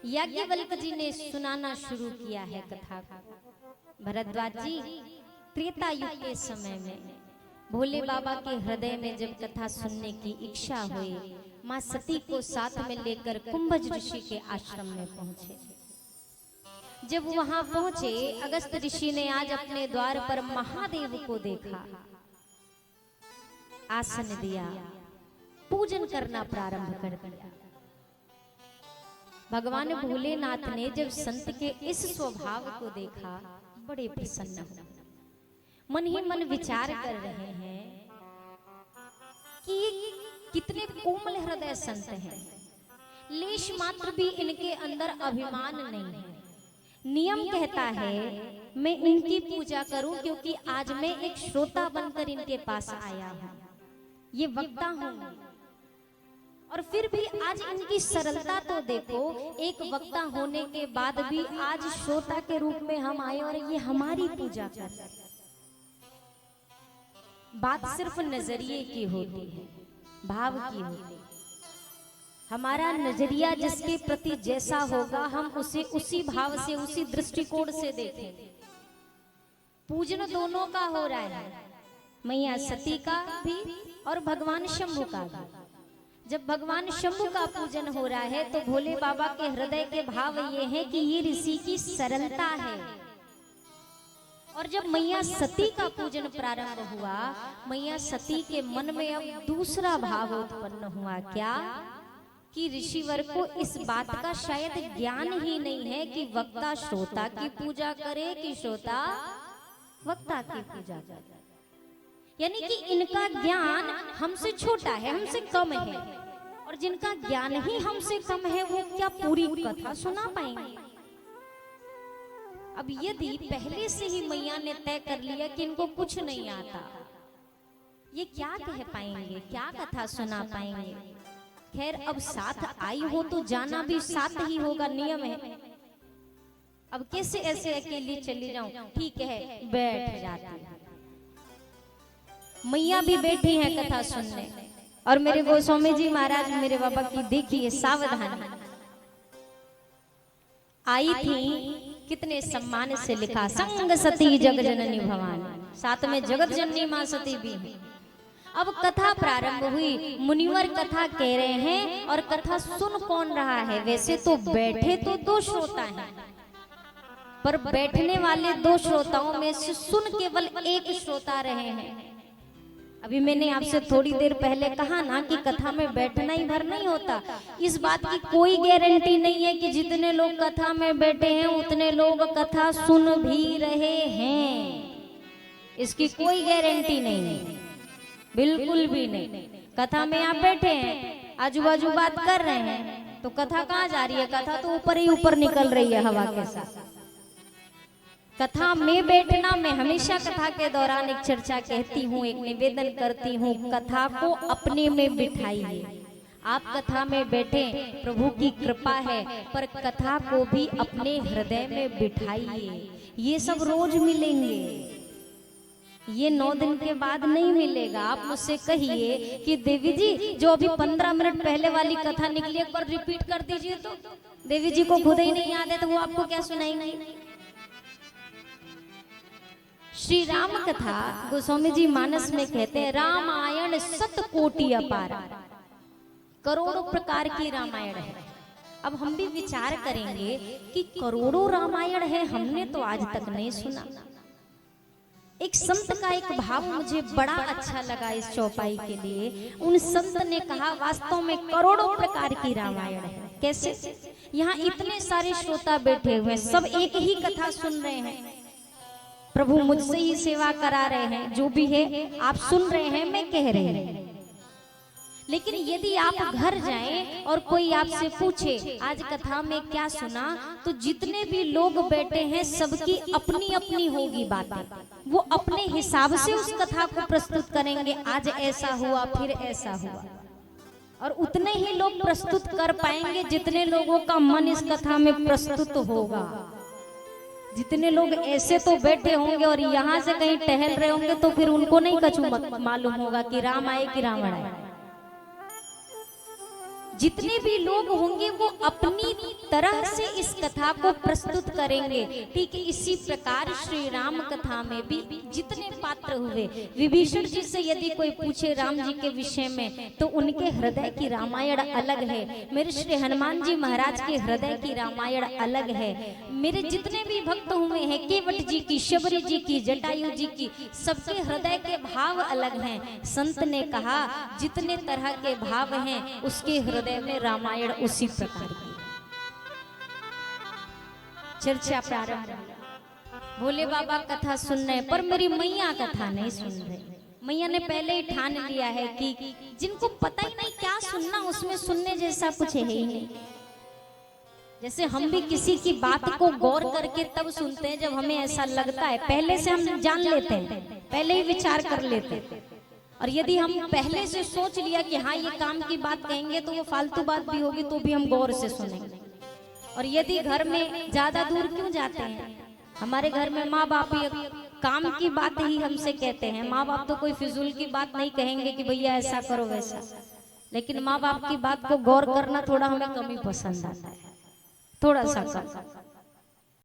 याज्ञवल्क जी ने सुनाना शुरू किया है कथा को। भरद्वाज जी त्रेता युग के समय में भोले बाबा के हृदय में जब कथा सुनने की इच्छा हुई, माँ सती को साथ में लेकर कुंभज ऋषि के आश्रम में पहुंचे। जब वहां पहुंचे, अगस्त ऋषि ने आज अपने द्वार पर महादेव को देखा, आसन दिया, पूजन करना प्रारंभ कर दिया। भगवान भोलेनाथ ने जब संत के इस स्वभाव को देखा, बड़े प्रसन्न हुए। मन ही मन विचार कर रहे हैं कि कितने कोमल हृदय संत हैं, लेश मात्र भी इनके अंदर अभिमान नहीं है। नियम कहता है मैं इनकी पूजा करूं क्योंकि आज मैं एक श्रोता बनकर इनके पास आया हूं, ये वक्ता हूं। और फिर भी आज इनकी सरलता तो देखो, एक वक्ता होने के बाद भी आज श्रोता के रूप में हम आए और ये हमारी पूजा कर रहे हैं। बात सिर्फ नजरिए की होती है, भाव की होती है। हमारा नजरिया जिसके प्रति जैसा होगा, हम उसे उसी भाव से, उसी दृष्टिकोण से देखें। पूजन दोनों का हो रहा है, मैया सती का भी और भगवान शंभु का भी। जब भगवान शंभु का पूजन हो रहा है तो भोले बाबा के हृदय के भाव ये है कि ये ऋषि की सरलता है। और जब मैया सती का पूजन प्रारंभ हुआ, मैया सती के मन में अब दूसरा भाव उत्पन्न हुआ। क्या? कि ऋषिवर को इस बात का शायद ज्ञान ही नहीं है कि वक्ता श्रोता की पूजा करे कि श्रोता वक्ता की पूजा करे। यानी कि इनका ज्ञान हमसे छोटा है, हमसे कम है। और जिनका ज्ञान ही हमसे कम है वो क्या पूरी कथा सुना पाएंगे? अब यदि पहले से ही मैया ने तय कर लिया कि इनको कुछ नहीं आता, ये क्या कह पाएंगे, क्या कथा सुना पाएंगे? खैर, अब साथ आई हो तो जाना भी साथ ही होगा, नियम है। अब कैसे ऐसे अकेली चली जाऊं? ठीक है, बैठ जाती है। मैया भी बैठी हैं कथा सुनने, और मेरे गोस्वामी जी महाराज मेरे बाबा की देखिए सावधानी। आई थी, कितने सम्मान से लिखा, संग सती जग जननी भवानी, साथ में जगत जननी मां सती भी है। अब कथा प्रारंभ हुई, मुनिवर कथा कह रहे हैं और कथा सुन कौन रहा है? वैसे तो बैठे तो दो श्रोता हैं, पर बैठने वाले दो श्रोताओं में से सुन केवल एक श्रोता रहे हैं। अभी मैंने आपसे थोड़ी देर पहले कहा ना कि कथा में बैठना ही भर नहीं होता। इस बात की कोई गारंटी नहीं है कि जितने लोग कथा में बैठे हैं उतने लोग कथा सुन भी रहे हैं। इसकी कोई गारंटी नहीं है, बिल्कुल भी नहीं। कथा में आप बैठे हैं, आजू बाजू बात कर रहे हैं, तो कथा कहाँ जा रही है? कथा तो ऊपर ही ऊपर निकल रही है हवा के साथ। कथा में बैठना, मैं हमेशा कथा के दौरान एक चर्चा कहती हूँ, एक निवेदन करती हूँ, कथा को अपने में बिठाइए। आप कथा में बैठे, प्रभु की कृपा है, पर कथा को भी अपने हृदय में बिठाइए। ये सब रोज मिलेंगे, ये 9 दिन के बाद नहीं मिलेगा। आप मुझसे कहिए कि देवी जी जो अभी 15 मिनट पहले वाली कथा निकली एक बार रिपीट कर दीजिए, तो देवी जी को खुद ही नहीं याद है तो वो आपको क्या सुनाएंगे? श्री राम कथा गोस्वामी जी मानस में कहते हैं, रामायण 7 कोटि अपार, करोड़ों प्रकार की रामायण है। अब हम भी विचार करेंगे कि करोड़ों रामायण है, हमने तो आज तक नहीं सुना। एक संत का एक भाव मुझे बड़ा अच्छा लगा इस चौपाई के लिए। उन संत ने कहा वास्तव में करोड़ों प्रकार की रामायण है। कैसे? यहाँ इतने सारे श्रोता बैठे हुए हैं, सब एक ही कथा सुन रहे हैं, प्रभु मुझसे ही सेवा करा रहे हैं, जो भी है आप सुन रहे हैं, मैं कह रहे हैं। लेकिन यदि आप घर जाएं और कोई आपसे पूछे आज कथा में क्या सुना, तो जितने भी लोग बैठे हैं सबकी अपनी अपनी होगी बातें। वो अपने हिसाब से उस कथा को प्रस्तुत करेंगे, आज ऐसा हुआ, फिर ऐसा हुआ। और उतने ही लोग प्रस्तुत कर पाएंगे जितने लोगों का मन इस कथा में प्रस्तुत होगा। जितने लोग ऐसे तो बैठे होंगे और यहाँ से कहीं टहल रहे होंगे तो फिर उनको नहीं कछु मालूम होगा कि राम आए कि रावण आए। जितने भी लोग होंगे वो अपनी तरह से इस कथा को प्रस्तुत करेंगे, ठीक इसी प्रकार श्री राम कथा में भी जितने पात्र हुए, विभीषण जी से यदि कोई पूछे राम जी के विषय में तो उनके हृदय की रामायण अलग है, मेरे श्री हनुमान जी महाराज के हृदय की रामायण अलग है। मेरे जितने भी भक्त हुए हैं, केवट जी की, शबरी जी की, जटायु जी की, सबके हृदय के भाव अलग हैं। संत ने कहा जितने तरह के भाव हैं उसके हृदय में रामायण उसी प्रकार की। चर्चा प्रारंभ। भोले बाबा कथा सुन रहे पर मेरी मैया कथा नहीं सुन रहे। मैया ने पहले ही ठान लिया है कि जिनको पता ही नहीं क्या सुनना, उसमें सुनने जैसा कुछ है ही नहीं। जैसे हम भी किसी की बात को गौर करके तब सुनते हैं जब हमें ऐसा लगता है, पहले से हम जान लेते हैं, पहले ही विचार कर लेते हैं। और यदि हम पहले से सोच लिया कि हाँ ये काम की बात कहेंगे तो वो फालतू बात भी होगी तो भी हम गौर से सुनेंगे। और यदि घर में ज्यादा दूर क्यों जाते हैं, हमारे घर में माँ बाप काम की बात ही हमसे कहते हैं। माँ बाप तो कोई फिजूल की बात नहीं कहेंगे कि भैया ऐसा करो वैसा, लेकिन माँ बाप की बात को गौर करना थोड़ा हमें कम ही पसंद आता है, थोड़ा सा कम।